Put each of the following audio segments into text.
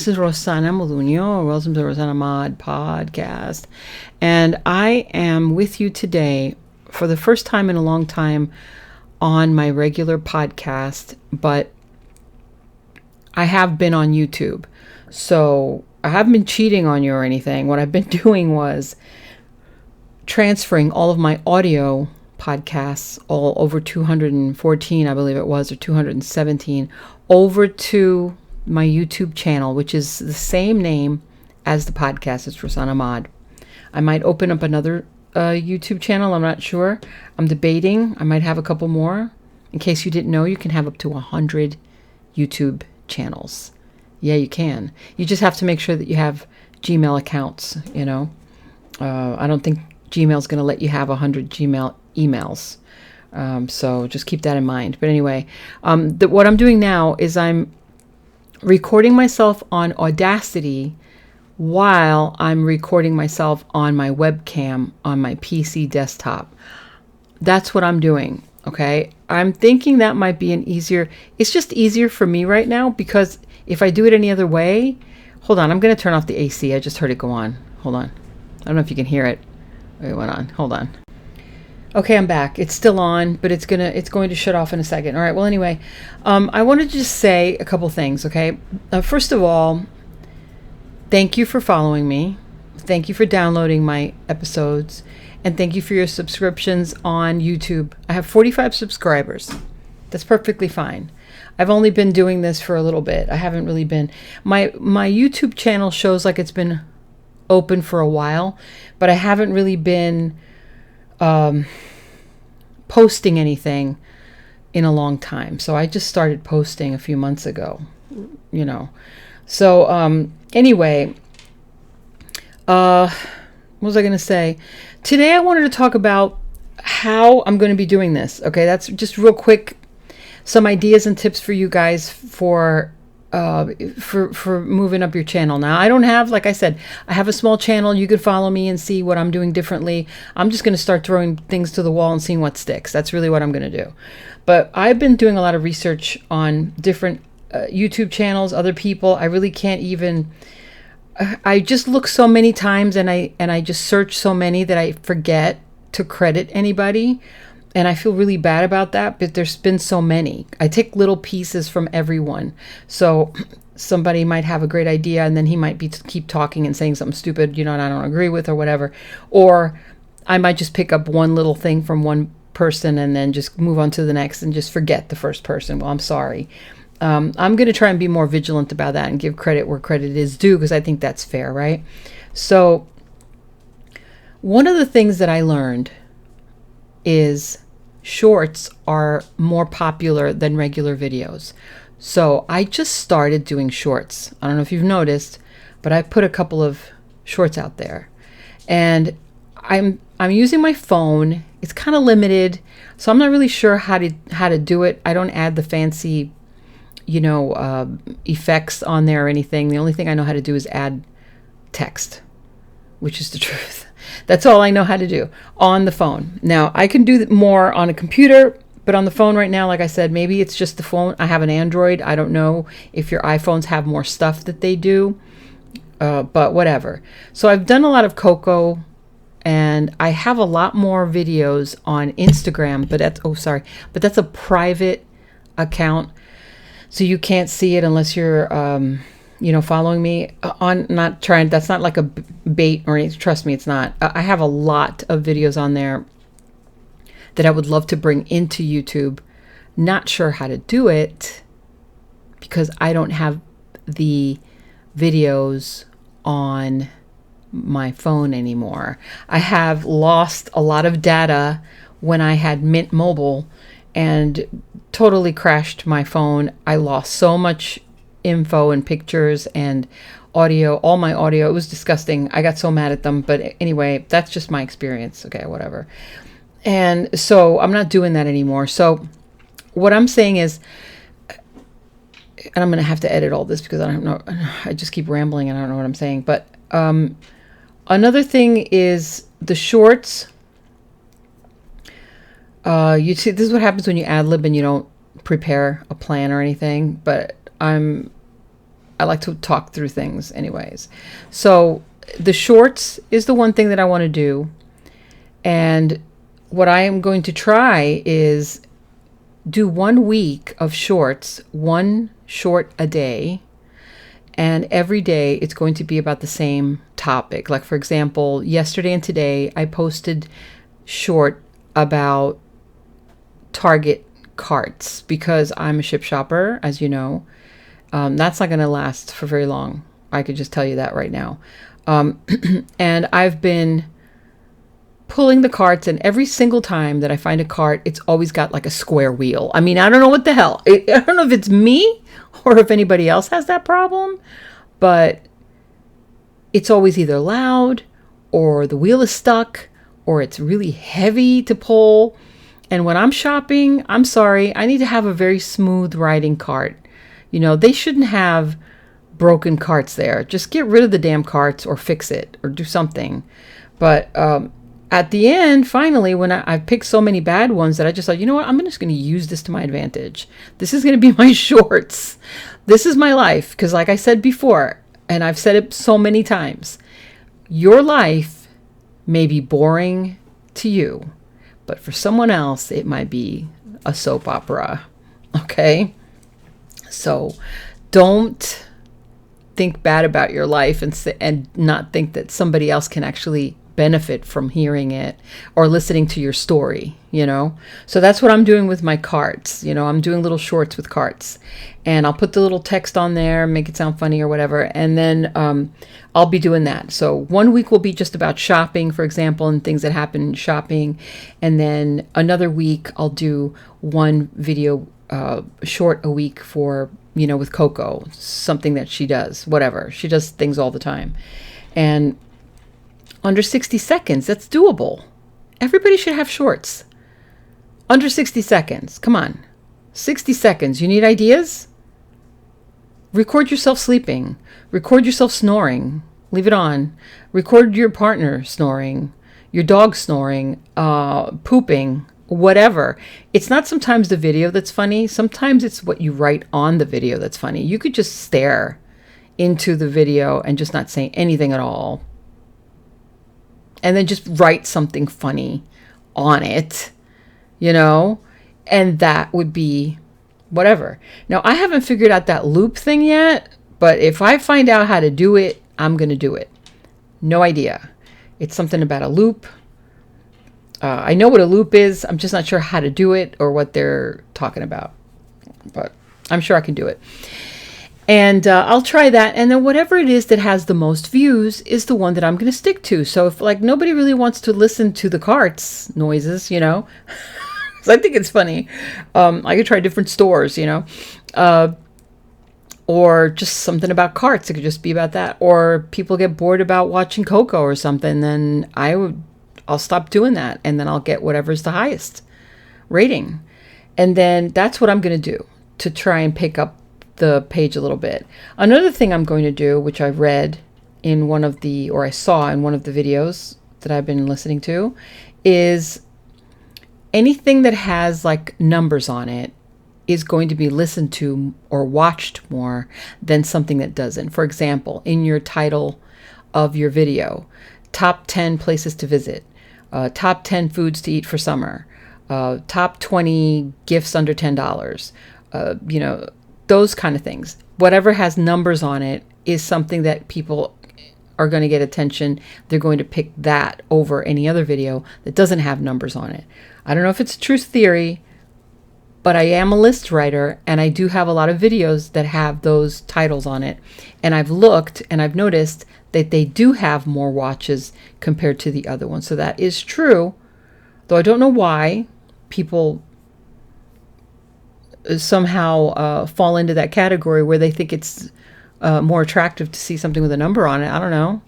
This is rosanamod, welcome to the rosanamod podcast, and I am with you today for the first time in a long time on my regular podcast, but I have been on YouTube, so I haven't been cheating on you or anything. What I've been doing was transferring all of my audio podcasts, all over 214, I believe it was, or 217, over to my YouTube channel, which is the same name as the podcast. It's rosanamod. I might open up another YouTube channel. I'm not sure. I'm debating. I might have a couple more. In case you didn't know, you can have up to 100 YouTube channels. Yeah, you can. You just have to make sure that you have Gmail accounts, you know. I don't think Gmail's going to let you have 100 Gmail emails. So just keep that in mind. But anyway, what I'm doing now is I'm recording myself on Audacity while I'm recording myself on my webcam on my PC desktop. That's what I'm doing. Okay. I'm thinking that might be it's just easier for me right now, because if I do it any other way, hold on, I'm going to turn off the AC. I just heard it go on. Hold on. I don't know if you can hear it. It went on. Hold on. Okay, I'm back. It's still on, but it's going to shut off in a second. All right. Well, anyway, I wanted to just say a couple things. Okay. First of all, thank you for following me. Thank you for downloading my episodes, and thank you for your subscriptions on YouTube. I have 45 subscribers. That's perfectly fine. I've only been doing this for a little bit. I haven't really been. My YouTube channel shows like it's been open for a while, but I haven't really been posting anything in a long time. So I just started posting a few months ago, you know. So anyway, what was I going to say? Today I wanted to talk about how I'm going to be doing this. Okay, that's just real quick, some ideas and tips for you guys for moving up your channel. Now, I don't have, like I said, I have a small channel. You could follow me and see what I'm doing differently. I'm just going to start throwing things to the wall and seeing what sticks. That's really what I'm going to do. But I've been doing a lot of research on different YouTube channels, other people. I really can't even, I just look so many times and I just search so many that I forget to credit anybody. And I feel really bad about that, but there's been so many. I take little pieces from everyone. So somebody might have a great idea, and then he might keep talking and saying something stupid, you know, and I don't agree with or whatever. Or I might just pick up one little thing from one person and then just move on to the next and just forget the first person. Well, I'm sorry. I'm going to try and be more vigilant about that and give credit where credit is due, because I think that's fair, right? So one of the things that I learned is shorts are more popular than regular videos. So I just started doing shorts. I don't know if you've noticed, but I put a couple of shorts out there, and I'm using my phone. It's kind of limited, so I'm not really sure how to do it. I don't add the fancy, you know, effects on there or anything. The only thing I know how to do is add text, which is the truth. That's all I know how to do on the phone. Now, I can do more on a computer, but on the phone right now, like I said, maybe it's just the phone. I have an Android. I don't know if your iPhones have more stuff that they do, but whatever. So I've done a lot of Coco, and I have a lot more videos on Instagram, but that's a private account, so you can't see it unless you're you know, following me on, that's not like a bait or anything. Trust me, it's not. I have a lot of videos on there that I would love to bring into YouTube. Not sure how to do it because I don't have the videos on my phone anymore. I have lost a lot of data when I had Mint Mobile and totally crashed my phone. I lost so much info and pictures and audio, all my audio. It was disgusting. I got so mad at them. But anyway, that's just my experience. Okay, whatever. And so I'm not doing that anymore. So what I'm saying is, and I'm going to have to edit all this because I don't know. I just keep rambling and I don't know what I'm saying. But another thing is the shorts. You see, this is what happens when you ad lib and you don't prepare a plan or anything. But I'm I like to talk through things anyways. So the shorts is the one thing that I want to do. And what I am going to try is do 1 week of shorts, 1 short a day. And every day it's going to be about the same topic. Like, for example, yesterday and today I posted short about Target carts because I'm a ship shopper, as you know. That's not going to last for very long. I could just tell you that right now. And I've been pulling the carts, and every single time that I find a cart, it's always got like a square wheel. I mean, I don't know what the hell. I don't know if it's me or if anybody else has that problem, but it's always either loud or the wheel is stuck or it's really heavy to pull. And when I'm shopping, I'm sorry, I need to have a very smooth riding cart. You know, they shouldn't have broken carts there. Just get rid of the damn carts or fix it or do something. But at the end, finally, when I've picked so many bad ones that I just thought, you know what, I'm just going to use this to my advantage. This is going to be my shorts. This is my life. Because like I said before, and I've said it so many times, your life may be boring to you, but for someone else, it might be a soap opera. Okay? So don't think bad about your life and not think that somebody else can actually benefit from hearing it or listening to your story, you know? So that's what I'm doing with my carts. You know, I'm doing little shorts with carts, and I'll put the little text on there, make it sound funny or whatever. And then I'll be doing that. So 1 week will be just about shopping, for example, and things that happen in shopping. And then another week I'll do 1 video short a week for, you know, with Coco, something that she does, whatever. She does things all the time. And under 60 seconds, that's doable. Everybody should have shorts. Under 60 seconds. Come on. 60 seconds. You need ideas? Record yourself sleeping. Record yourself snoring. Leave it on. Record your partner snoring. Your dog snoring. Pooping. Whatever. It's not sometimes the video that's funny. Sometimes it's what you write on the video that's funny. You could just stare into the video and just not say anything at all. And then just write something funny on it, you know, and that would be whatever. Now, I haven't figured out that loop thing yet, but if I find out how to do it, I'm going to do it. No idea. It's something about a loop. I know what a loop is. I'm just not sure how to do it or what they're talking about, but I'm sure I can do it. And I'll try that. And then whatever it is that has the most views is the one that I'm going to stick to. So if like nobody really wants to listen to the carts noises, you know, so I think it's funny. I could try different stores, you know, or just something about carts. It could just be about that. Or people get bored about watching Coco or something. Then I'll stop doing that. And then I'll get whatever's the highest rating. And then that's what I'm going to do to try and pick up the page a little bit. Another thing I'm going to do, which I read in or I saw in one of the videos that I've been listening to, is anything that has like numbers on it is going to be listened to or watched more than something that doesn't. For example, in your title of your video, top 10 places to visit, top 10 foods to eat for summer, top 20 gifts under $10, you know, those kind of things. Whatever has numbers on it is something that people are going to get attention. They're going to pick that over any other video that doesn't have numbers on it. I don't know if it's a true theory, but I am a list writer and I do have a lot of videos that have those titles on it. And I've looked and I've noticed that they do have more watches compared to the other ones. So that is true, though I don't know why people somehow fall into that category where they think it's more attractive to see something with a number on it. I don't know,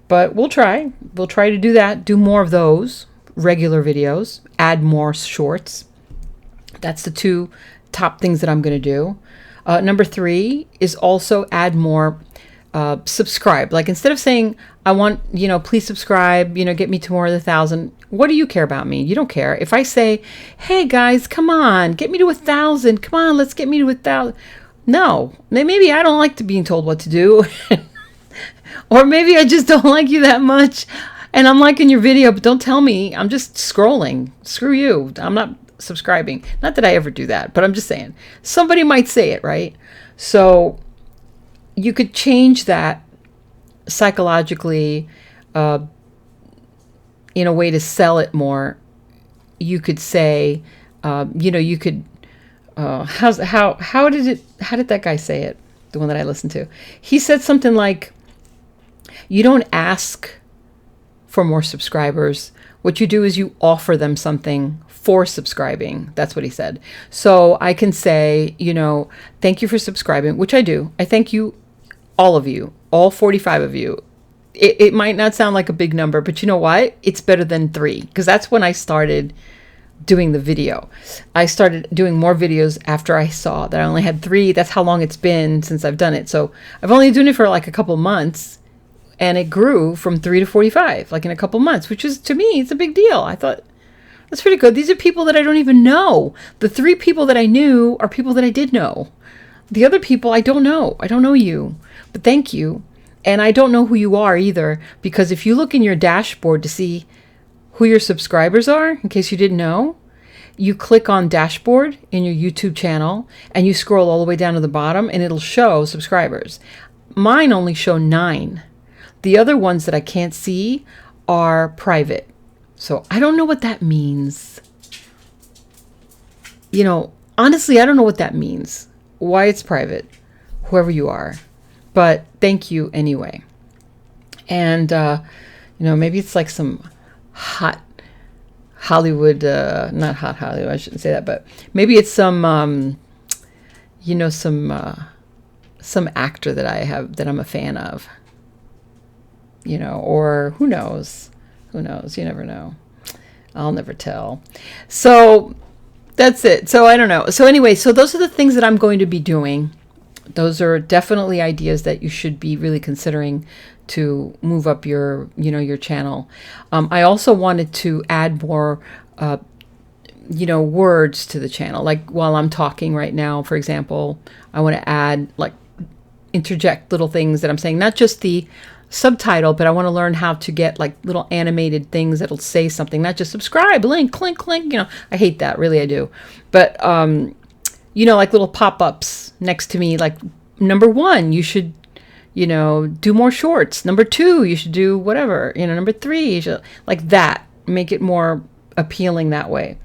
but we'll try to do that, do more of those regular videos, add more shorts. That's the 2 top things that I'm going to do. Number 3 is also add more subscribe. Like instead of saying, I want, you know, please subscribe, you know, get me to more than 1,000. What do you care about me? You don't care. If I say, hey guys, come on, get me to 1,000. Come on, let's get me to 1,000. No, maybe I don't like to being told what to do. Or maybe I just don't like you that much and I'm liking your video, but don't tell me. I'm just scrolling. Screw you. I'm not subscribing. Not that I ever do that, but I'm just saying. Somebody might say it, right? So you could change that psychologically in a way to sell it more. You could say, you could, how did that guy say it? The one that I listened to. He said something like, you don't ask for more subscribers. What you do is you offer them something for subscribing. That's what he said. So I can say, thank you for subscribing, which I do. I thank you, all of you, all 45 of you. It might not sound like a big number, but you know what? It's better than 3, because that's when I started doing the video. I started doing more videos after I saw that I only had 3. That's how long it's been since I've done it. So I've only been doing it for like a couple months, and it grew from 3 to 45, like in a couple months, which is, to me, it's a big deal. I thought, that's pretty good. These are people that I don't even know. The 3 people that I knew are people that I did know. The other people I don't know. I don't know you, but thank you. And I don't know who you are either, because if you look in your dashboard to see who your subscribers are, in case you didn't know, you click on dashboard in your YouTube channel and you scroll all the way down to the bottom and it'll show subscribers. Mine only show 9. The other ones that I can't see are private. So I don't know what that means. Honestly, I don't know what that means. Why it's private, whoever you are. But thank you anyway. And, maybe it's like some hot Hollywood, not hot Hollywood, I shouldn't say that, but maybe it's some actor that I'm a fan of, or who knows, you never know. I'll never tell. So that's it. So I don't know. So anyway, so those are the things that I'm going to be doing. Those are definitely ideas that you should be really considering to move up your channel. I also wanted to add more, words to the channel. Like while I'm talking right now, for example, I want to add, interject little things that I'm saying, not just the subtitle, but I want to learn how to get little animated things that'll say something, not just subscribe, link, clink, clink. I hate that, really, I do. But, little pop-ups next to me, like number 1, you should, do more shorts. Number 2, you should do whatever. Number 3, you should, like that. Make it more appealing that way.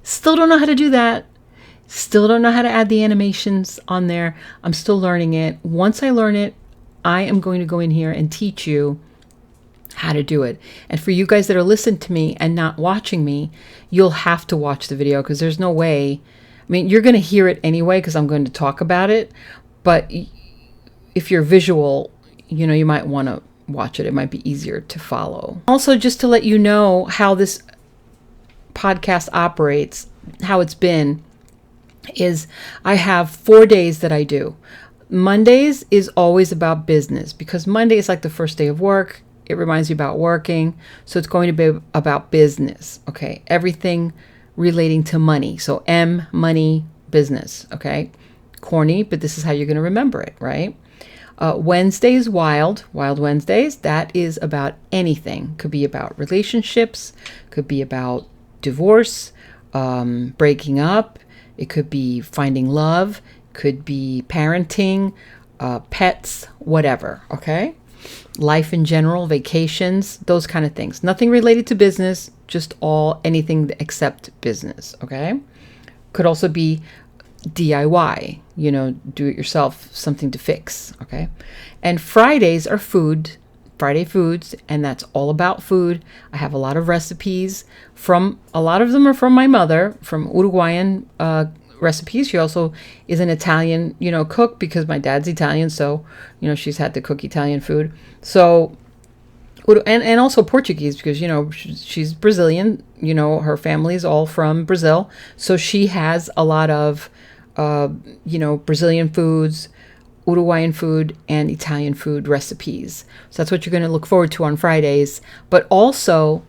Still don't know how to do that. Still don't know how to add the animations on there. I'm still learning it. Once I learn it, I am going to go in here and teach you how to do it. And for you guys that are listening to me and not watching me, you'll have to watch the video, because there's no way. You're going to hear it anyway because I'm going to talk about it. But if you're visual, you might want to watch it. It might be easier to follow. Also, just to let you know how this podcast operates, how it's been, is I have 4 days that I do. Mondays is always about business, because Monday is like the first day of work. It reminds you about working. So it's going to be about business. Okay. Everything relating to money. So M, money, business. Okay. Corny, but this is how you're going to remember it, right? Wednesdays, Wild Wednesdays. That is about anything. Could be about relationships. Could be about divorce, breaking up. It could be finding love. Could be parenting, pets, whatever. Okay. Life in general, vacations, those kind of things. Nothing related to business, just anything except business. Okay. Could also be DIY, do it yourself, something to fix. Okay. And Fridays are Friday foods, and that's all about food. I have a lot of recipes a lot of them are from my mother, from Uruguayan recipes. She also is an Italian, cook, because my dad's Italian. So, she's had to cook Italian food. So, and also Portuguese, because, she's Brazilian, her family is all from Brazil. So she has a lot of, Brazilian foods, Uruguayan food, and Italian food recipes. So that's what you're going to look forward to on Fridays. But also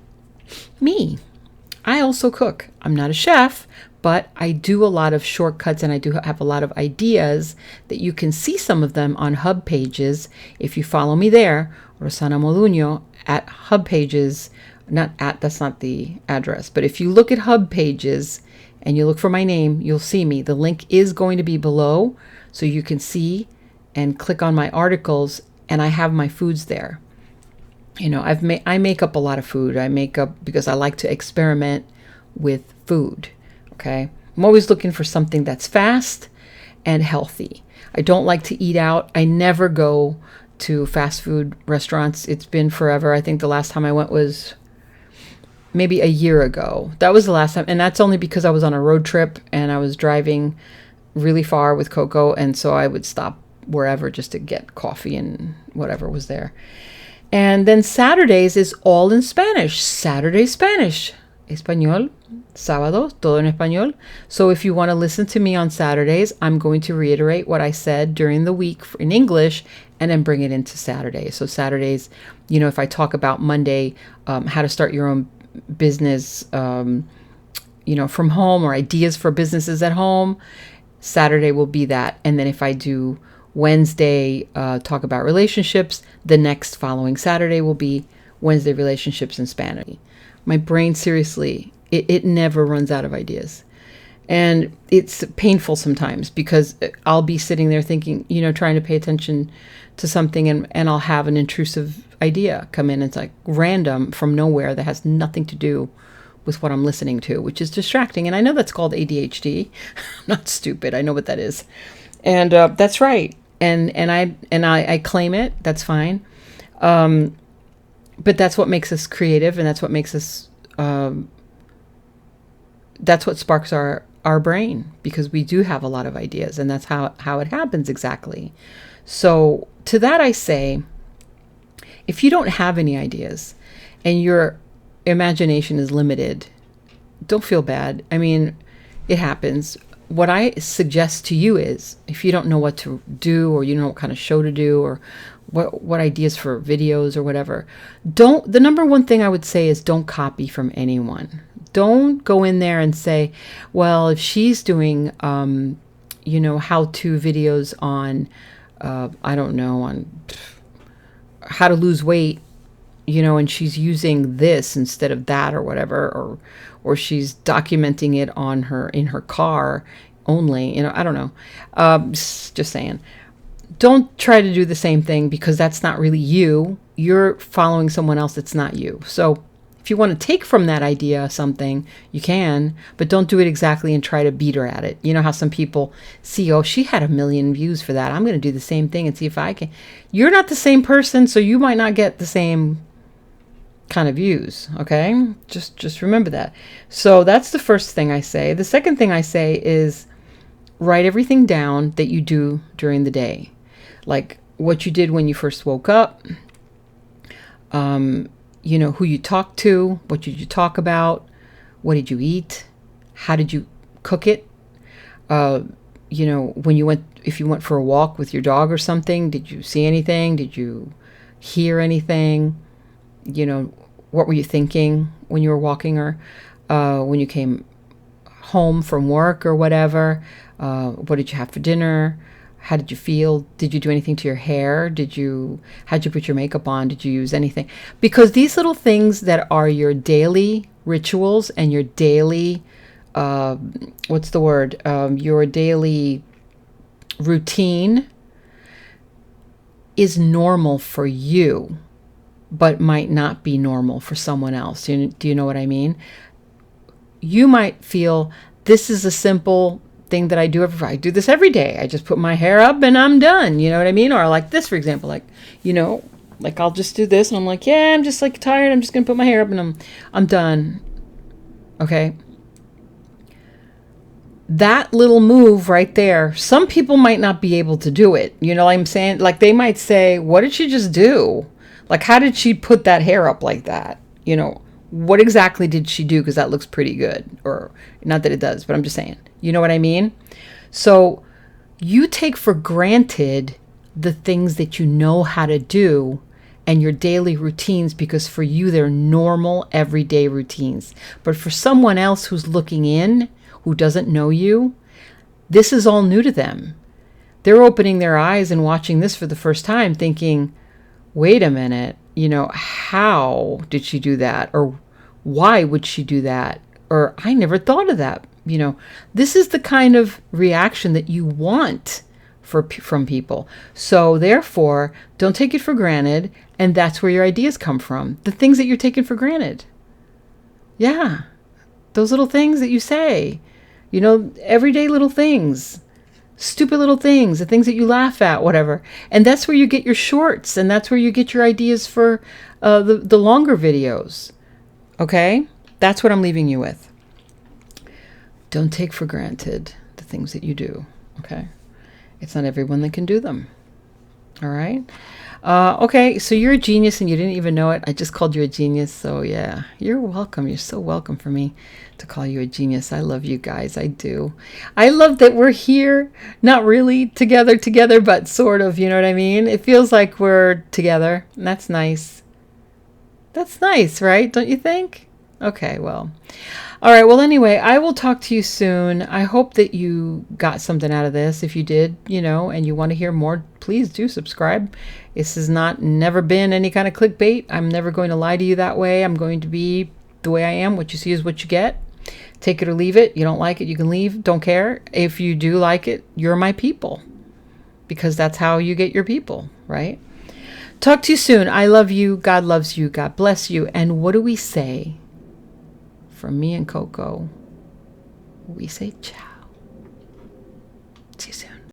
me. I also cook. I'm not a chef, but I do a lot of shortcuts, and I do have a lot of ideas that you can see some of them on HubPages. If you follow me there, rosanamod at HubPages, not at, that's not the address, but if you look at HubPages and you look for my name, you'll see me. The link is going to be below, so you can see and click on my articles, and I have my foods there. You know, I make up a lot of food. I make up because I like to experiment with food. Okay. I'm always looking for something that's fast and healthy. I don't like to eat out. I never go to fast food restaurants. It's been forever. I think the last time I went was maybe a year ago. That was the last time. And that's only because I was on a road trip and I was driving really far with Coco. And so I would stop wherever just to get coffee and whatever was there. And then Saturdays is all in Spanish. Saturday Spanish. Español. Sábado. Todo en español. So if you want to listen to me on Saturdays, I'm going to reiterate what I said during the week in English and then bring it into Saturday. So Saturdays, you know, if I talk about Monday, how to start your own business, you know, from home, or ideas for businesses at home, Saturday will be that. And then if I do Wednesday, talk about relationships, the next following Saturday will be Wednesday relationships in Spanish. My brain, seriously, it never runs out of ideas. And it's painful sometimes because I'll be sitting there thinking, you know, trying to pay attention to something, and I'll have an intrusive idea come in. It's like random from nowhere that has nothing to do with what I'm listening to, which is distracting. And I know that's called ADHD. I'm not stupid. I know what that is. And that's right. And I claim it. That's fine. But that's what makes us creative, and that's what makes us, that's what sparks our brain, because we do have a lot of ideas, and that's how it happens exactly. So to that I say, if you don't have any ideas and your imagination is limited, don't feel bad. I mean, it happens. What I suggest to you is, if you don't know what to do, or you don't know what kind of show to do, or what ideas for videos or whatever, the number one thing I would say is don't copy from anyone. Don't go in there and say, well, if she's doing, you know, how-to videos on, I don't know, on how to lose weight, you know, and she's using this instead of that or whatever, or she's documenting it in her car only, you know, I don't know. Just saying. Don't try to do the same thing, because that's not really you. You're following someone else that's not you. So if you want to take from that idea something, you can, but don't do it exactly and try to beat her at it. You know how some people see, oh, she had 1 million views for that, I'm going to do the same thing and see if I can. You're not the same person, so you might not get the same kind of views. Okay, just remember that. So that's the first thing I say. The second thing I say is write everything down that you do during the day, like what you did when you first woke up, you know, who you talked to, what did you talk about, what did you eat, how did you cook it, you know, if you went for a walk with your dog or something, did you see anything, did you hear anything, you know, what were you thinking when you were walking, or when you came home from work or whatever, what did you have for dinner, how did you feel, did you do anything to your hair, how'd you put your makeup on, did you use anything? Because these little things that are your daily rituals and your daily, your daily routine is normal for you, but might not be normal for someone else. Do you know what I mean? You might feel this is a simple thing that I do this every day. I just put my hair up and I'm done. You know what I mean? Or like this, for example, like, you know, like I'll just do this and I'm like, yeah, I'm just like tired. I'm just going to put my hair up and I'm done. Okay. That little move right there, some people might not be able to do it. You know what I'm saying? Like they might say, what did she just do? Like, how did she put that hair up like that? You know, what exactly did she do? Because that looks pretty good. Or not that it does, but I'm just saying. You know what I mean? So you take for granted the things that you know how to do and your daily routines, because for you, they're normal, everyday routines. But for someone else who's looking in, who doesn't know you, this is all new to them. They're opening their eyes and watching this for the first time thinking, wait a minute, how did she do that? Or why would she do that? Or I never thought of that. This is the kind of reaction that you want from people. So therefore, don't take it for granted. And that's where your ideas come from. The things that you're taking for granted. Yeah. Those little things that you say, everyday little things, stupid little things, the things that you laugh at, whatever. And that's where you get your shorts, and that's where you get your ideas for the longer videos. Okay? That's what I'm leaving you with. Don't take for granted the things that you do. Okay? It's not everyone that can do them. All right? Okay, so you're a genius and you didn't even know it. I just called you a genius. So yeah, you're welcome. You're so welcome for me to call you a genius. I love you guys. I do. I love that we're here, not really together, but sort of, you know what I mean? It feels like we're together, and that's nice. That's nice, right? Don't you think? Okay, well. All right, well, anyway, I will talk to you soon. I hope that you got something out of this. If you did, and you want to hear more, please do subscribe. This has never been any kind of clickbait. I'm never going to lie to you that way. I'm going to be the way I am. What you see is what you get. Take it or leave it. You don't like it, you can leave. Don't care. If you do like it, you're my people. Because that's how you get your people, right? Talk to you soon. I love you. God loves you. God bless you. And what do we say? From me and Coco, we say ciao. See you soon.